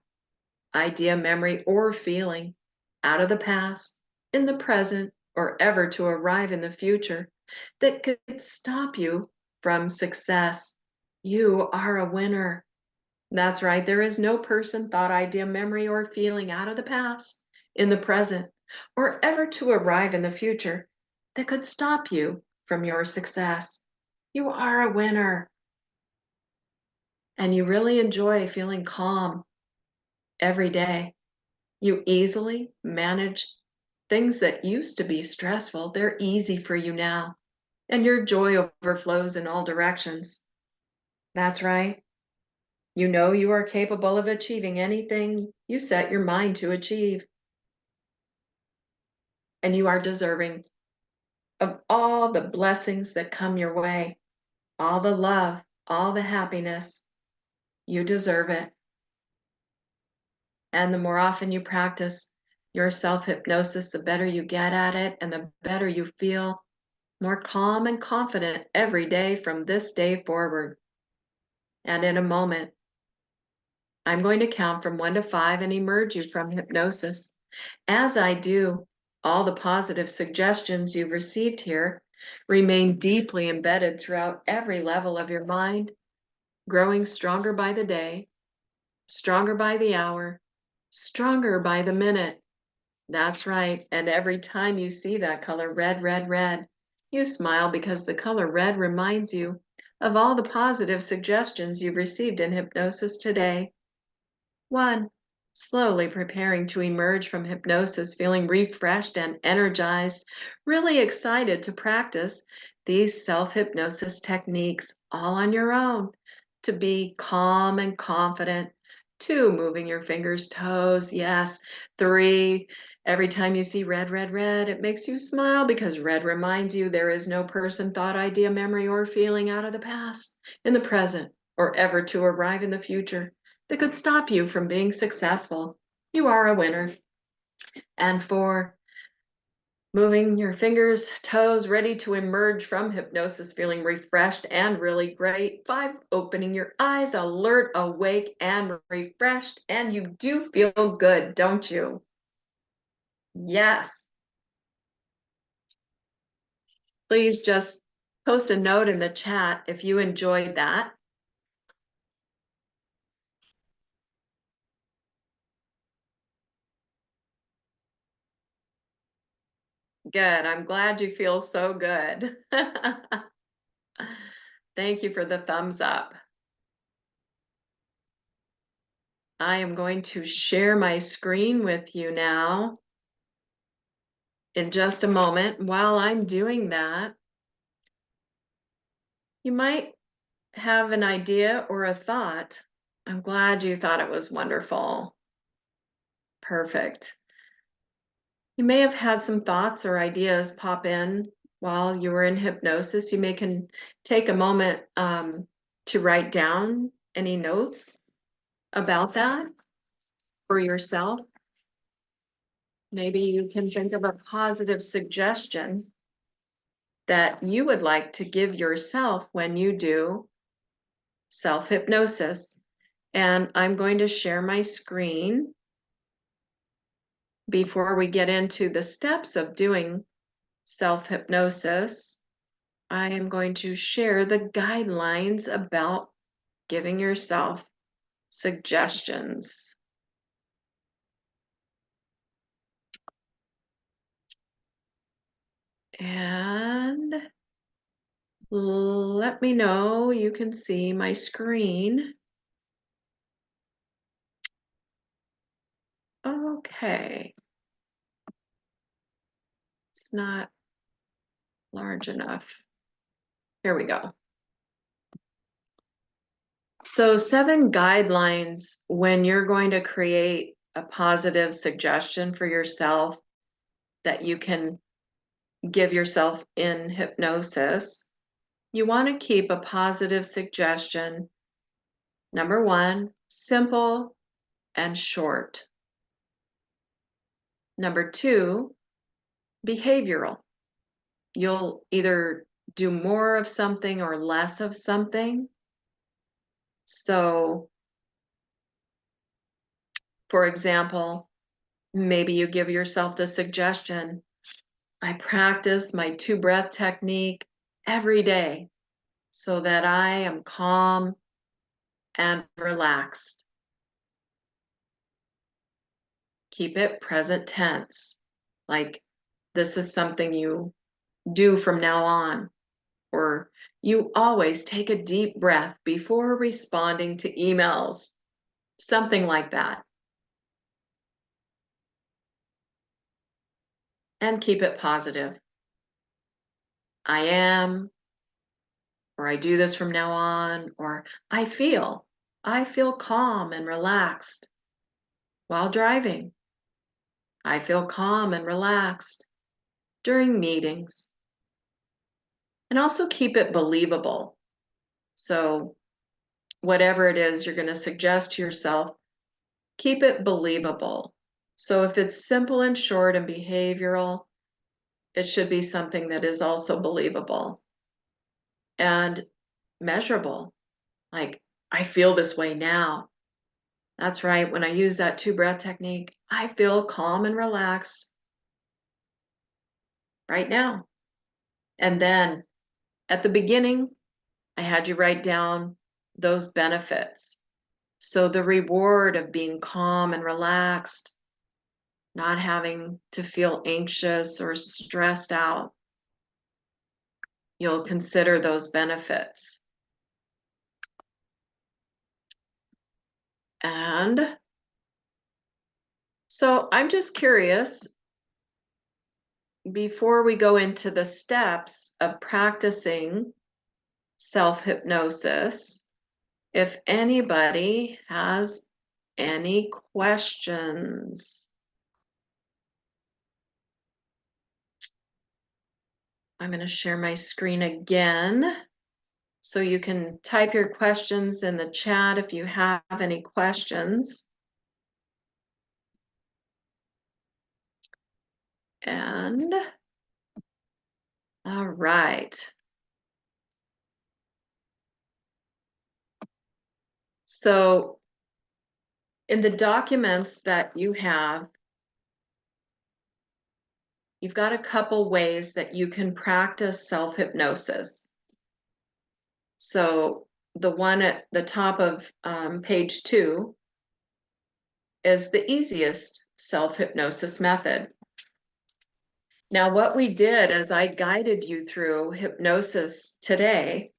idea, memory, or feeling out of the past, in the present, or ever to arrive in the future that could stop you from success. You are a winner. That's right. There is no person, thought, idea, memory, or feeling out of the past, in the present, or ever to arrive in the future that could stop you from your success. You are a winner. And you really enjoy feeling calm every day. You easily manage things that used to be stressful. They're easy for you now. And your joy overflows in all directions. That's right. You know you are capable of achieving anything you set your mind to achieve. And you are deserving of all the blessings that come your way, all the love, all the happiness. You deserve it. And the more often you practice your self-hypnosis, the better you get at it and the better you feel, more calm and confident every day from this day forward. And in a moment, I'm going to count from 1 to 5 and emerge you from hypnosis. As I do, all the positive suggestions you've received here remain deeply embedded throughout every level of your mind, growing stronger by the day, stronger by the hour, stronger by the minute. That's right. And every time you see that color red, red, red, you smile because the color red reminds you of all the positive suggestions you've received in hypnosis today. 1. Slowly preparing to emerge from hypnosis, feeling refreshed and energized, really excited to practice these self-hypnosis techniques all on your own, to be calm and confident. 2. Moving your fingers, toes, yes. 3. Every time you see red, red, red, it makes you smile because red reminds you there is no person, thought, idea, memory, or feeling out of the past, in the present, or ever to arrive in the future that could stop you from being successful. You are a winner. And 4, moving your fingers, toes, ready to emerge from hypnosis, feeling refreshed and really great. 5, opening your eyes, alert, awake, and refreshed. And you do feel good, don't you? Yes. Please just post a note in the chat if you enjoyed that. Good. I'm glad you feel so good. Thank you for the thumbs up. I am going to share my screen with you now in just a moment. While I'm doing that, you might have an idea or a thought. I'm glad you thought it was wonderful. Perfect. You may have had some thoughts or ideas pop in while you were in hypnosis. You may can take a moment to write down any notes about that for yourself. Maybe you can think of a positive suggestion that you would like to give yourself when you do self-hypnosis. And I'm going to share my screen before we get into the steps of doing self-hypnosis. I am going to share the guidelines about giving yourself suggestions. And let me know you can see my screen. Okay. It's not large enough. Here we go. So 7 guidelines when you're going to create a positive suggestion for yourself that you can give yourself in hypnosis. You want to keep a positive suggestion. Number 1, simple and short. Number 2, behavioral. You'll either do more of something or less of something. So, for example, maybe you give yourself the suggestion, I practice my 2 breath technique every day so that I am calm and relaxed. Keep it present tense. Like this is something you do from now on, or you always take a deep breath before responding to emails, something like that. And keep it positive. I am, or I do this from now on, or I feel calm and relaxed while driving. I feel calm and relaxed during meetings. And also keep it believable. So whatever it is you're going to suggest to yourself, keep it believable. So if it's simple and short and behavioral, it should be something that is also believable and measurable. Like, I feel this way now. That's right. When I use that 2 breath technique, I feel calm and relaxed right now. And then at the beginning, I had you write down those benefits. So the reward of being calm and relaxed, not having to feel anxious or stressed out, you'll consider those benefits. And so I'm just curious, before we go into the steps of practicing self-hypnosis, if anybody has any questions. I'm going to share my screen again so you can type your questions in the chat if you have any questions. And all right. So in the documents that you have, you've got a couple ways that you can practice self-hypnosis. So the one at the top of page 2 is the easiest self-hypnosis method. Now, what we did as I guided you through hypnosis today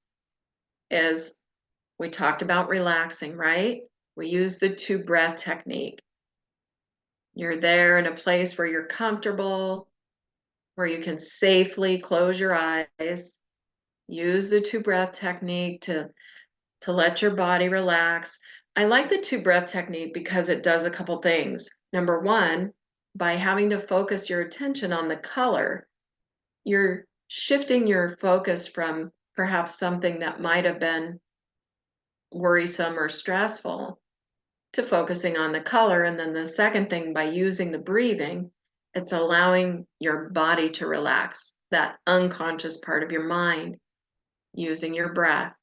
is we talked about relaxing, right? We used the 2 breath technique. You're there in a place where you're comfortable, where you can safely close your eyes. Use the 2 breath technique to let your body relax. I like the 2 breath technique because it does a couple things. Number one, by having to focus your attention on the color, you're shifting your focus from perhaps something that might have been worrisome or stressful to focusing on the color. And then the second thing, by using the breathing, it's allowing your body to relax, that unconscious part of your mind, using your breath.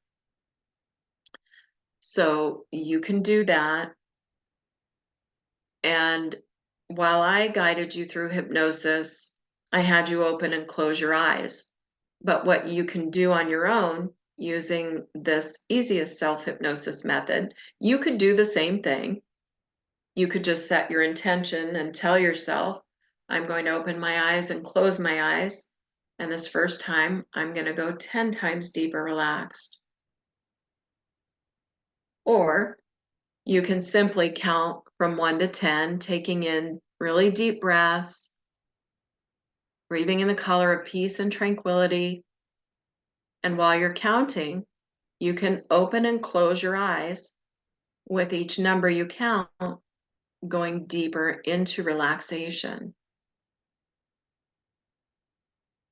So you can do that. And while I guided you through hypnosis, I had you open and close your eyes. But what you can do on your own using this easiest self-hypnosis method, you could do the same thing. You could just set your intention and tell yourself, I'm going to open my eyes and close my eyes. And this first time, I'm going to go 10 times deeper relaxed. Or you can simply count from 1 to 10, taking in really deep breaths, breathing in the color of peace and tranquility. And while you're counting, you can open and close your eyes with each number you count, going deeper into relaxation.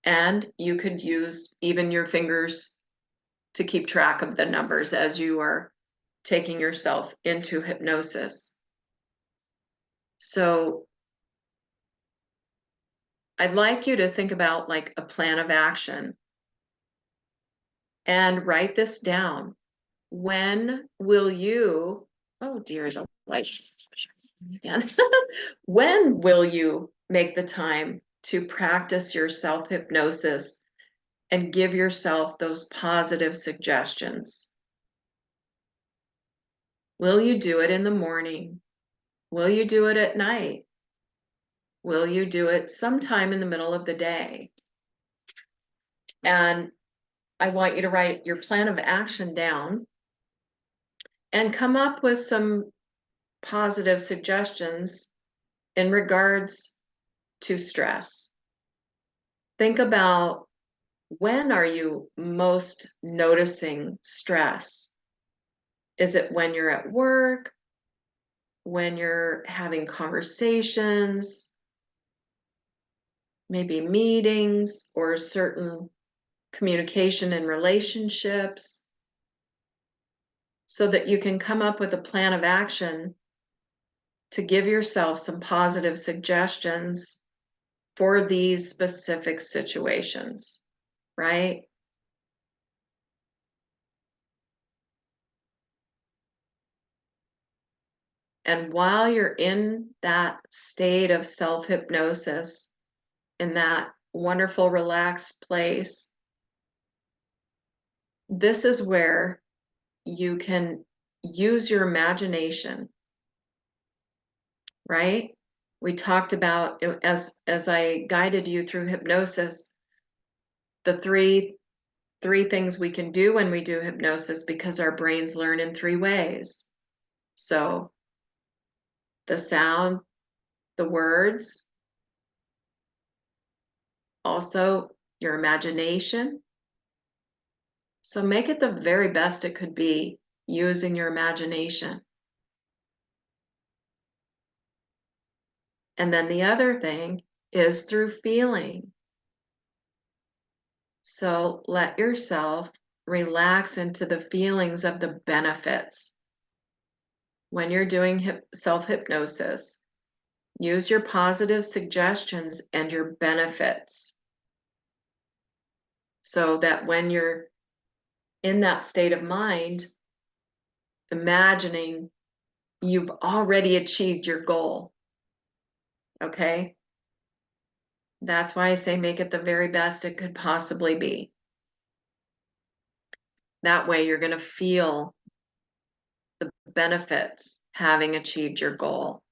And you could use even your fingers to keep track of the numbers as you are taking yourself into hypnosis. So I'd like you to think about like a plan of action and write this down. When will you, oh dear, the light again. When will you make the time to practice your self-hypnosis and give yourself those positive suggestions? Will you do it in the morning? Will you do it at night? Will you do it sometime in the middle of the day? And I want you to write your plan of action down and come up with some positive suggestions in regards to stress. Think about, when are you most noticing stress? Is it when you're at work, when you're having conversations, maybe meetings, or certain communication and relationships, so that you can come up with a plan of action to give yourself some positive suggestions for these specific situations, right? And while you're in that state of self-hypnosis, in that wonderful, relaxed place, this is where you can use your imagination, right? We talked about, as I guided you through hypnosis, the three things we can do when we do hypnosis, because our brains learn in three ways. So the sound, the words, also your imagination. So make it the very best it could be using your imagination. And then the other thing is through feeling. So let yourself relax into the feelings of the benefits. When you're doing self-hypnosis, use your positive suggestions and your benefits, so that when you're in that state of mind, imagining you've already achieved your goal. Okay? That's why I say make it the very best it could possibly be. That way you're going to feel the benefits having achieved your goal.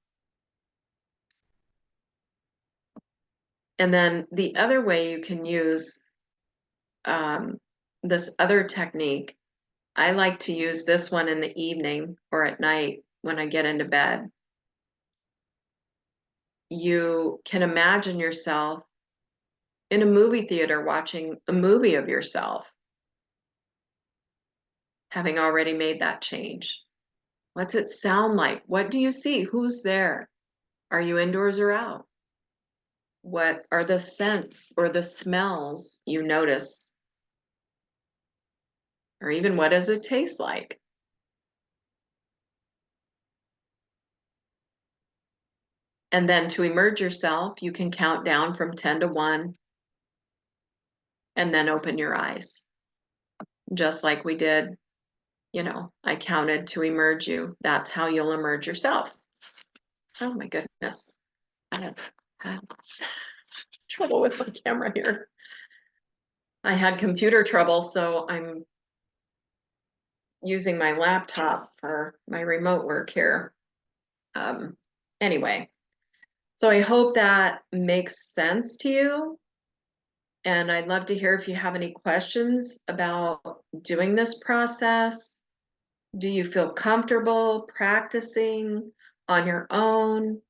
And then the other way you can use this other technique, I like to use this one in the evening or at night when I get into bed. You can imagine yourself in a movie theater watching a movie of yourself, having already made that change. What's it sound like? What do you see? Who's there? Are you indoors or out? What are the scents or the smells you notice? Or even, what does it taste like? And then to emerge yourself, you can count down from 10 to 1 and then open your eyes. Just like we did, I counted to emerge you. That's how you'll emerge yourself. Oh my goodness. I have trouble with my camera here. I had computer trouble, so I'm using my laptop for my remote work here. Anyway, so I hope that makes sense to you. And I'd love to hear if you have any questions about doing this process. Do you feel comfortable practicing on your own?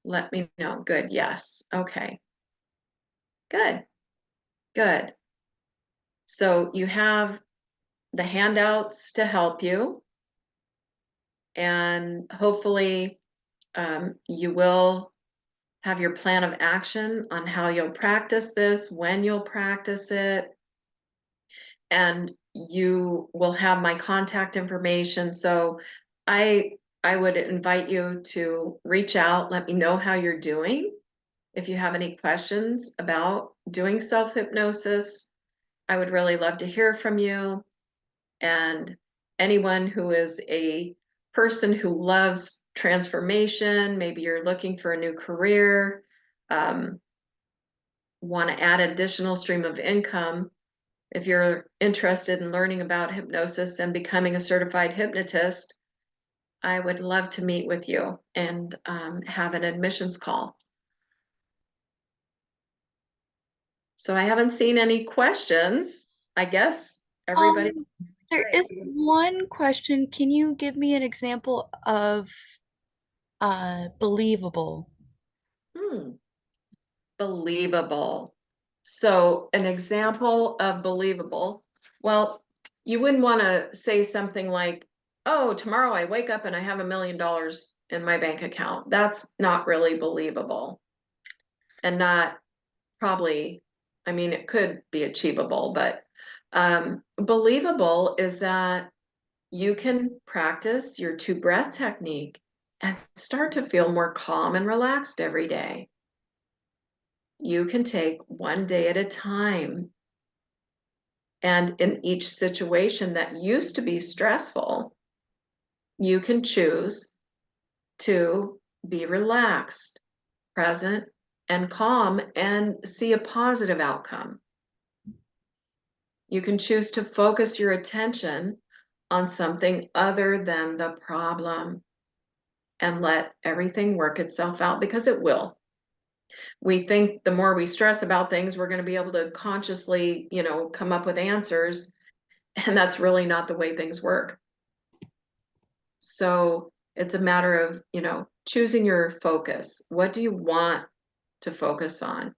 Let me know. Good. Yes. Okay. Good. Good. So you have the handouts to help you. And hopefully you will have your plan of action on how you'll practice this, when you'll practice it, and you will have my contact information. So I I would invite you to reach out, let me know how you're doing. If you have any questions about doing self-hypnosis, I would really love to hear from you. And anyone who is a person who loves transformation, maybe you're looking for a new career, um, want to add additional stream of income, if you're interested in learning about hypnosis and becoming a certified hypnotist, I would love to meet with you and have an admissions call. So I haven't seen any questions. I guess everybody. Um, there is one question. Can you give me an example of believable? Hmm, believable. So an example of believable. Well, you wouldn't want to say something like, "Oh, tomorrow I wake up and I have $1 million in my bank account." That's not really believable, and not probably, I mean, it could be achievable, but believable is that you can practice your 2 breath technique and start to feel more calm and relaxed every day. You can take one day at a time. And in each situation that used to be stressful, you can choose to be relaxed, present, and calm and see a positive outcome. You can choose to focus your attention on something other than the problem and let everything work itself out, because it will. We think the more we stress about things, we're going to be able to consciously, come up with answers. And that's really not the way things work. So it's a matter of, choosing your focus. What do you want to focus on?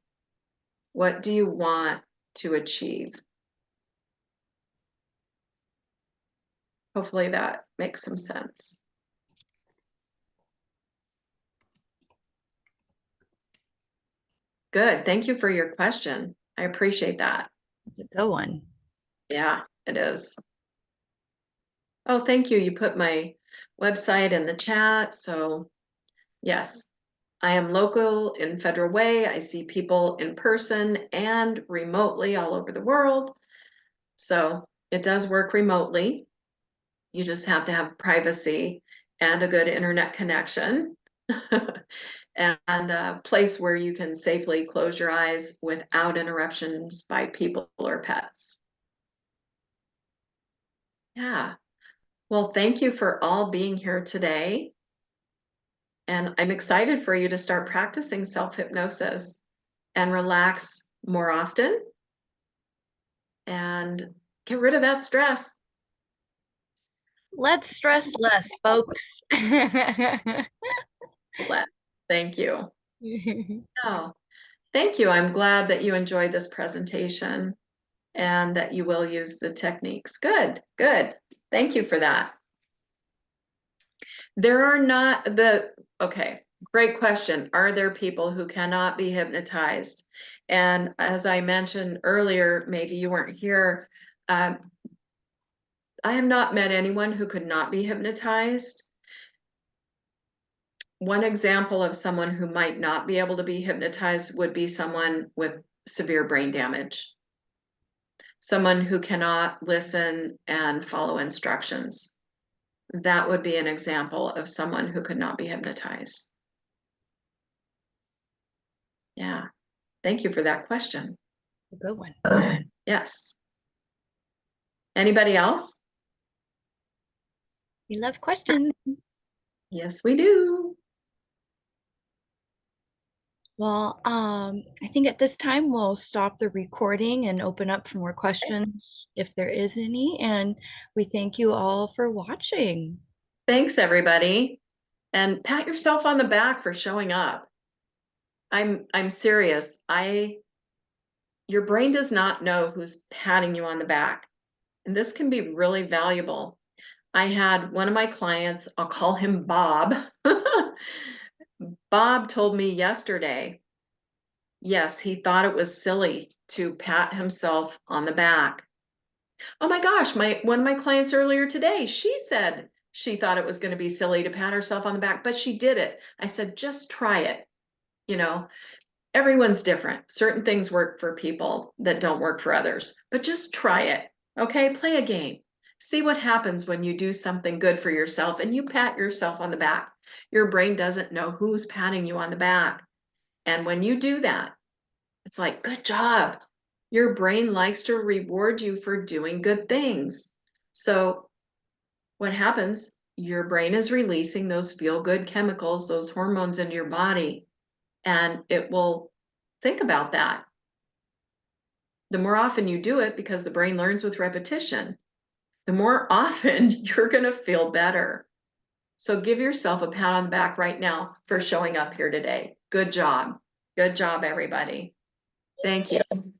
What do you want to achieve? Hopefully that makes some sense. Good. Thank you for your question. I appreciate that. It's a good one. Yeah, it is. Oh, thank you. You put my website in the chat. So, yes, I am local in Federal Way. I see people in person and remotely all over the world. So, it does work remotely. You just have to have privacy and a good internet connection. And a place where you can safely close your eyes without interruptions by people or pets. Yeah. Well, thank you for all being here today. And I'm excited for you to start practicing self-hypnosis and relax more often and get rid of that stress. Let's stress less, folks. Thank you. Oh, thank you. I'm glad that you enjoyed this presentation and that you will use the techniques. Good, good. Thank you for that. There are not okay, great question. Are there people who cannot be hypnotized? And as I mentioned earlier, maybe you weren't here, I have not met anyone who could not be hypnotized. One example of someone who might not be able to be hypnotized would be someone with severe brain damage, someone who cannot listen and follow instructions. That would be an example of someone who could not be hypnotized. Yeah, thank you for that question. A good one. Yes. Anybody else? We love questions. Yes, we do. Well, I think at this time we'll stop the recording and open up for more questions if there is any. And we thank you all for watching. Thanks, everybody. And pat yourself on the back for showing up. I'm serious. Your brain does not know who's patting you on the back. And this can be really valuable. I had one of my clients, I'll call him Bob. Bob told me yesterday, yes, he thought it was silly to pat himself on the back. Oh my gosh, one of my clients earlier today, she said she thought it was going to be silly to pat herself on the back, but she did it. I said, just try it. You know, everyone's different. Certain things work for people that don't work for others, but just try it. Okay, play a game. See what happens when you do something good for yourself and you pat yourself on the back. Your brain doesn't know who's patting you on the back. And when you do that, it's like, good job. Your brain likes to reward you for doing good things. So what happens? Your brain is releasing those feel-good chemicals, those hormones into your body, and it will think about that. The more often you do it, because the brain learns with repetition, the more often you're going to feel better. So give yourself a pat on the back right now for showing up here today. Good job. Good job, everybody. Thank you. Thank you.